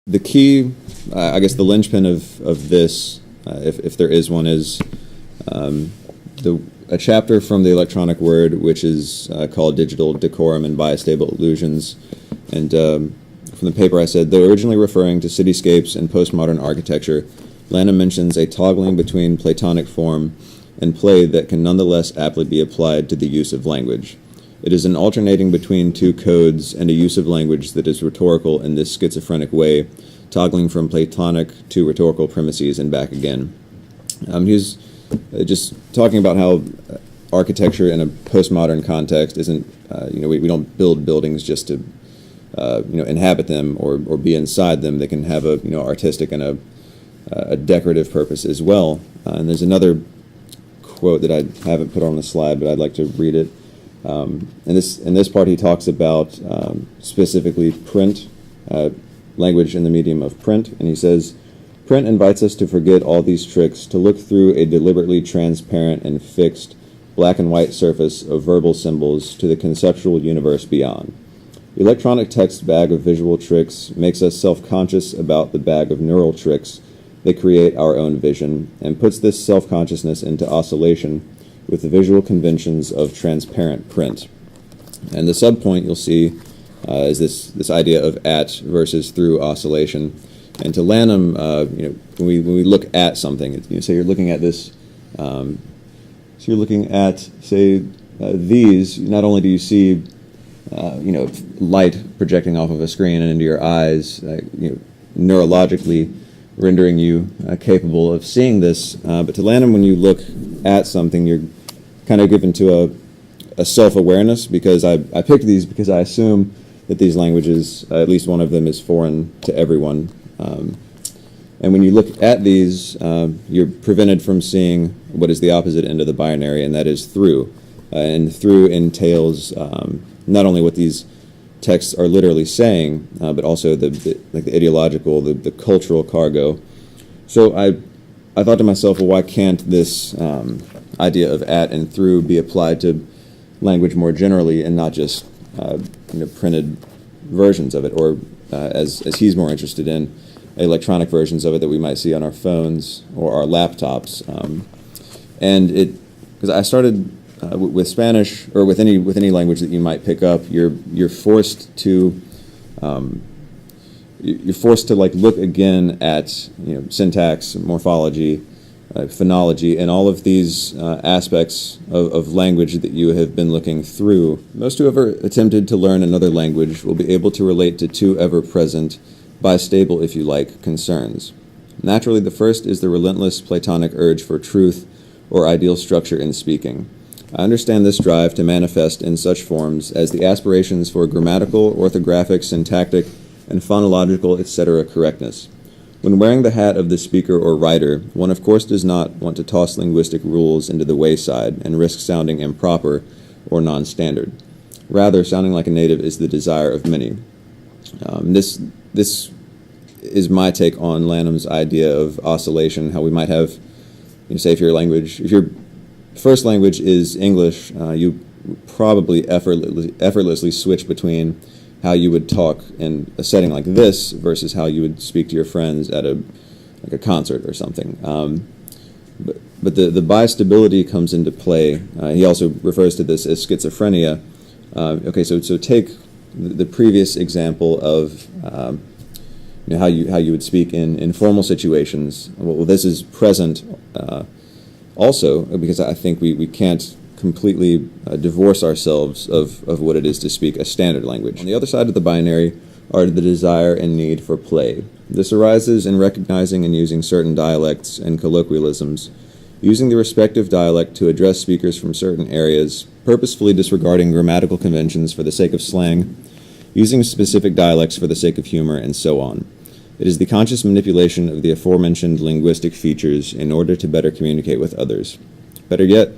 The key, I guess the linchpin of this, if there is one, is a chapter from the Electronic Word, which is called Digital Decorum and Biostable Illusions. And from the paper I said, though originally referring to cityscapes and postmodern architecture, Lanham mentions a toggling between Platonic form and play that can nonetheless aptly be applied to the use of language. It is an alternating between two codes and a use of language that is rhetorical in this schizophrenic way, toggling from Platonic to rhetorical premises and back again. He was just talking about how architecture in a postmodern context isn't, we don't build buildings just to, inhabit them or be inside them. They can have a, artistic and a decorative purpose as well. And there's another quote that I haven't put on the slide, but I'd like to read it. In this part, he talks about specifically print, language in the medium of print, and he says, "Print invites us to forget all these tricks, to look through a deliberately transparent and fixed black and white surface of verbal symbols to the conceptual universe beyond. The electronic text bag of visual tricks makes us self-conscious about the bag of neural tricks that create our own vision, and puts this self-consciousness into oscillation with the visual conventions of transparent print." And the subpoint you'll see is this idea of at versus through oscillation. And to Lanham, when we look at something, say you're looking at this, so you're looking at, say, these. Not only do you see, light projecting off of a screen and into your eyes, neurologically rendering you capable of seeing this, but to Lanham, when you look at something, you're kind of given to a self-awareness, because I picked these because I assume that these languages, at least one of them, is foreign to everyone. And when you look at these, you're prevented from seeing what is the opposite end of the binary, and that is through. And through entails not only what these texts are literally saying, but also the ideological, the cultural cargo. So I thought to myself, well, why can't this idea of at and through be applied to language more generally, and not just printed versions of it, or as he's more interested in, electronic versions of it that we might see on our phones or our laptops. And because I started with Spanish, or with any language that you might pick up, you're forced to look again at syntax, morphology, phonology, and all of these aspects of language that you have been looking through. Most who ever attempted to learn another language will be able to relate to two ever-present, bistable, if you like, concerns. Naturally, the first is the relentless Platonic urge for truth or ideal structure in speaking. I understand this drive to manifest in such forms as the aspirations for grammatical, orthographic, syntactic, and phonological, etc. correctness. When wearing the hat of the speaker or writer, one of course does not want to toss linguistic rules into the wayside and risk sounding improper or non-standard. Rather, sounding like a native is the desire of many. This is my take on Lanham's idea of oscillation, how we might have, say if your first language is English, you probably effortlessly switch between how you would talk in a setting like this versus how you would speak to your friends at a concert or something. But the bistability comes into play. He also refers to this as schizophrenia. So take the previous example of how you would speak in informal situations. Well, this is present also, because I think we can't completely divorce ourselves of what it is to speak a standard language. On the other side of the binary are the desire and need for play. This arises in recognizing and using certain dialects and colloquialisms, using the respective dialect to address speakers from certain areas, purposefully disregarding grammatical conventions for the sake of slang, using specific dialects for the sake of humor, and so on. It is the conscious manipulation of the aforementioned linguistic features in order to better communicate with others. Better yet,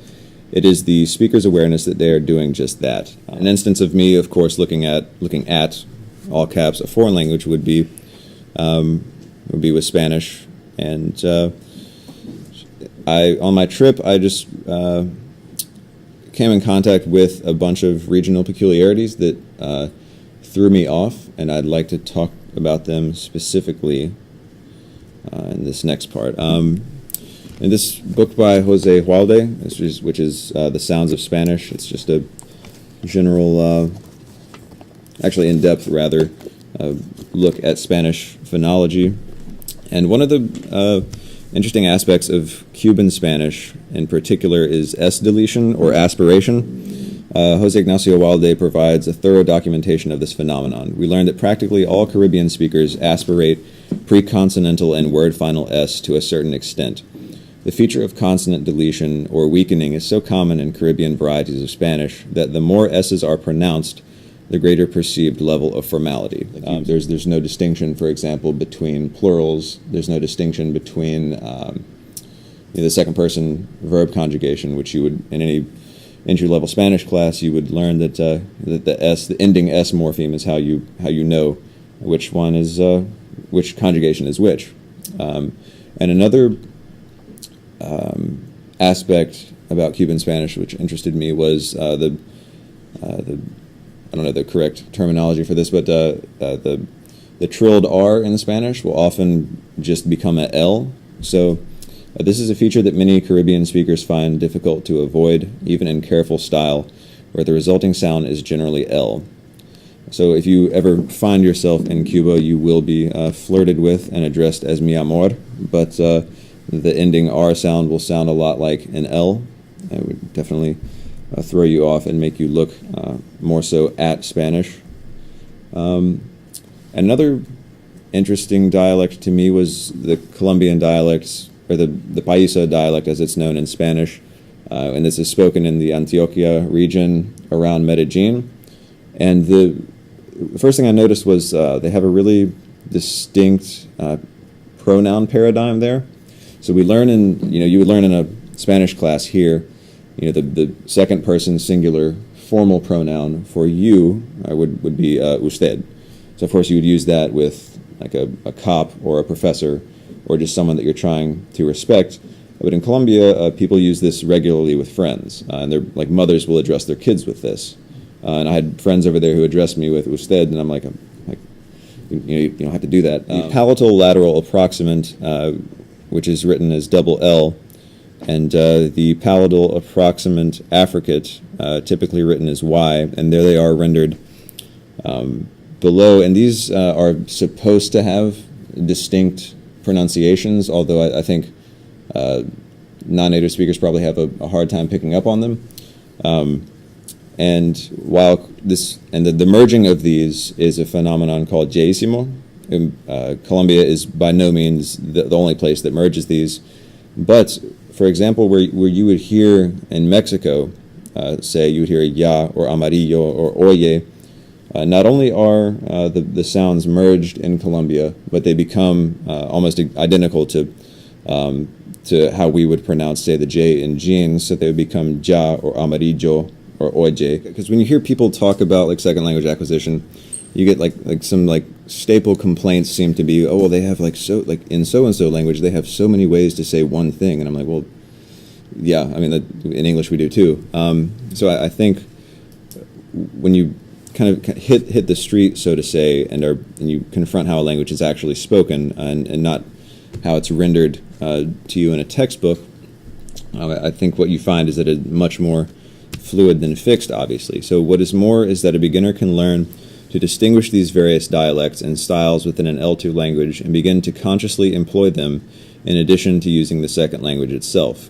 it is the speaker's awareness that they are doing just that. An instance of me, of course, looking at all caps a foreign language would be with Spanish, and on my trip I just came in contact with a bunch of regional peculiarities that threw me off, and I'd like to talk about them specifically in this next part. In this book by Jose Hualde, which is The Sounds of Spanish, it's just a general, actually in-depth rather, look at Spanish phonology. And one of the interesting aspects of Cuban Spanish in particular is S deletion or aspiration. Jose Ignacio Hualde provides a thorough documentation of this phenomenon. We learned that practically all Caribbean speakers aspirate preconsonantal and word final S to a certain extent. The feature of consonant deletion or weakening is so common in Caribbean varieties of Spanish that the more S's are pronounced, the greater perceived level of formality. There's no distinction, for example, between plurals. There's no distinction between the second person verb conjugation, which you would, in any entry-level Spanish class, you would learn that the ending S morpheme is how you know which one is which conjugation is which. And another aspect about Cuban Spanish which interested me was I don't know the correct terminology for this, but the trilled R in Spanish will often just become a L. So this is a feature that many Caribbean speakers find difficult to avoid, even in careful style, where the resulting sound is generally L. So if you ever find yourself in Cuba, you will be flirted with and addressed as mi amor, but the ending R sound will sound a lot like an L. It would definitely throw you off and make you look more so at Spanish. Another interesting dialect to me was the Colombian dialects, or the Paisa dialect as it's known in Spanish, and this is spoken in the Antioquia region around Medellin. And the first thing I noticed was they have a really distinct pronoun paradigm there. So we learn you would learn in a Spanish class here, the second person singular formal pronoun for you would be usted. So of course you would use that with like a cop or a professor or just someone that you're trying to respect. But in Colombia, people use this regularly with friends, and they're like mothers will address their kids with this. And I had friends over there who addressed me with usted, and I'm like you don't have to do that. The palatal lateral approximant, which is written as double L, and the palatal approximant affricate, typically written as Y, and there they are rendered below. And these are supposed to have distinct pronunciations, although I think non-native speakers probably have a hard time picking up on them. And while the merging of these is a phenomenon called Jaísimo. Colombia is by no means the only place that merges these, but for example, where you would hear in Mexico, say you would hear ya or amarillo or oye, not only are the sounds merged in Colombia, but they become almost identical to how we would pronounce, say, the J in jeans, so they would become ja or amarillo or oye. Because when you hear people talk about like second language acquisition, you get like some staple complaints seem to be, oh well, they have in so and so language they have so many ways to say one thing, and I'm like, well, yeah, I mean in English we do too. So I think when you kind of hit the street, so to say, and you confront how a language is actually spoken and not how it's rendered to you in a textbook, I think what you find is that it's much more fluid than fixed, obviously. So what is more is that a beginner can learn to distinguish these various dialects and styles within an L2 language and begin to consciously employ them in addition to using the second language itself.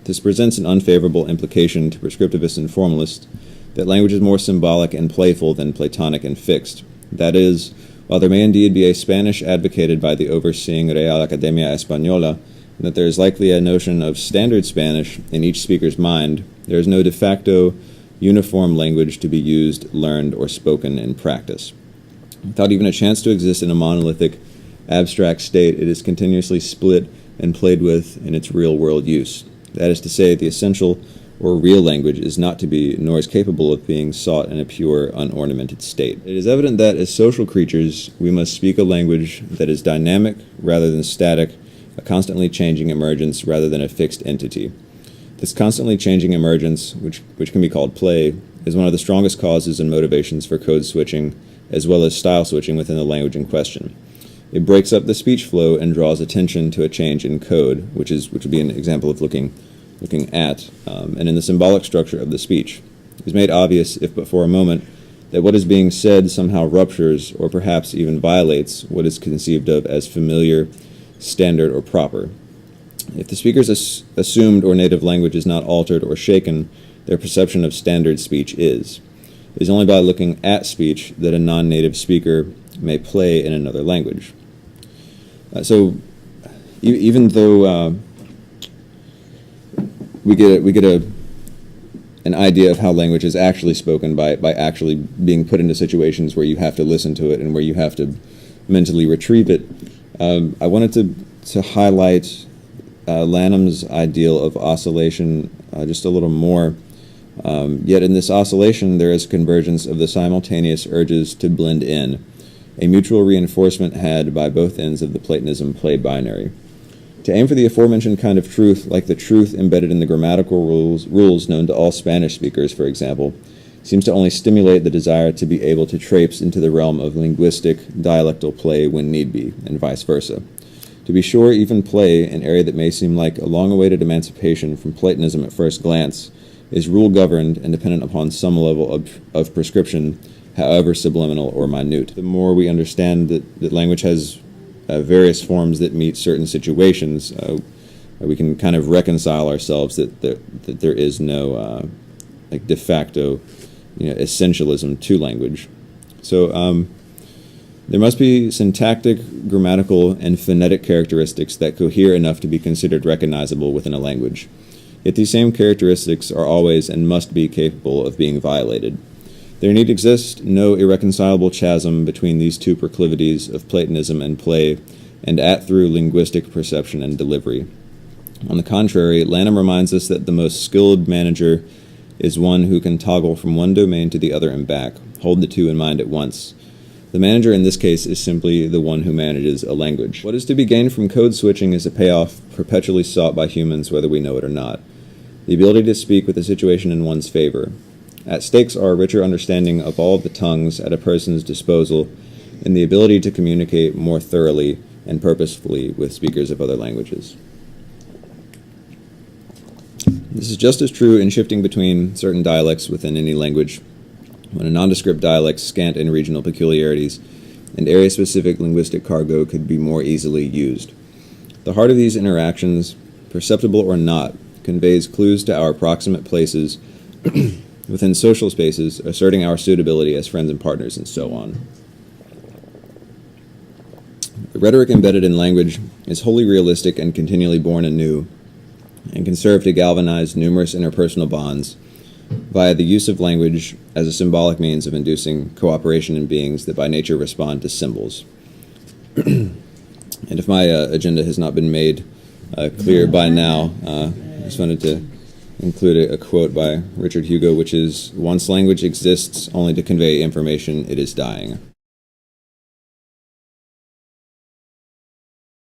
This presents an unfavorable implication to prescriptivists and formalists that language is more symbolic and playful than Platonic and fixed. That is, while there may indeed be a Spanish advocated by the overseeing Real Academia Española, and that there is likely a notion of standard Spanish in each speaker's mind, there is no de facto uniform language to be used, learned, or spoken in practice. Without even a chance to exist in a monolithic, abstract state, it is continuously split and played with in its real-world use. That is to say, the essential or real language is not to be, nor is capable of being sought in a pure, unornamented state. It is evident that, as social creatures, we must speak a language that is dynamic rather than static, a constantly changing emergence rather than a fixed entity. This constantly changing emergence, which can be called play, is one of the strongest causes and motivations for code switching, as well as style switching within the language in question. It breaks up the speech flow and draws attention to a change in code, which would be an example of looking at, and in the symbolic structure of the speech. It is made obvious, if but for a moment, that what is being said somehow ruptures or perhaps even violates what is conceived of as familiar, standard, or proper. If the speaker's assumed or native language is not altered or shaken, their perception of standard speech is. It is only by looking at speech that a non-native speaker may play in another language. Even though we get an idea of how language is actually spoken by actually being put into situations where you have to listen to it and where you have to mentally retrieve it, I wanted to highlight Lanham's ideal of oscillation just a little more. Yet in this oscillation, there is convergence of the simultaneous urges to blend in, a mutual reinforcement had by both ends of the Platonism play binary. To aim for the aforementioned kind of truth, like the truth embedded in the grammatical rules known to all Spanish speakers, for example, seems to only stimulate the desire to be able to traipse into the realm of linguistic, dialectal play when need be, and vice versa. To be sure, even play, an area that may seem like a long-awaited emancipation from Platonism at first glance, is rule-governed and dependent upon some level of prescription, however subliminal or minute. The more we understand that language has various forms that meet certain situations, we can kind of reconcile ourselves that there is no de facto essentialism to language. So there must be syntactic, grammatical, and phonetic characteristics that cohere enough to be considered recognizable within a language. Yet these same characteristics are always and must be capable of being violated. There need exist no irreconcilable chasm between these two proclivities of Platonism and play, and through linguistic perception and delivery. On the contrary, Lanham reminds us that the most skilled manager is one who can toggle from one domain to the other and back, hold the two in mind at once. The manager in this case is simply the one who manages a language. What is to be gained from code switching is a payoff perpetually sought by humans whether we know it or not. The ability to speak with the situation in one's favor. At stakes are a richer understanding of all of the tongues at a person's disposal and the ability to communicate more thoroughly and purposefully with speakers of other languages. This is just as true in shifting between certain dialects within any language, when a nondescript dialect scant in regional peculiarities and area-specific linguistic cargo could be more easily used. The heart of these interactions, perceptible or not, conveys clues to our proximate places within social spaces, asserting our suitability as friends and partners, and so on. The rhetoric embedded in language is wholly realistic and continually born anew, and can serve to galvanize numerous interpersonal bonds via the use of language as a symbolic means of inducing cooperation in beings that by nature respond to symbols. And if my agenda has not been made clear by now, I just wanted to include a quote by Richard Hugo, which is, "Once language exists only to convey information, it is dying."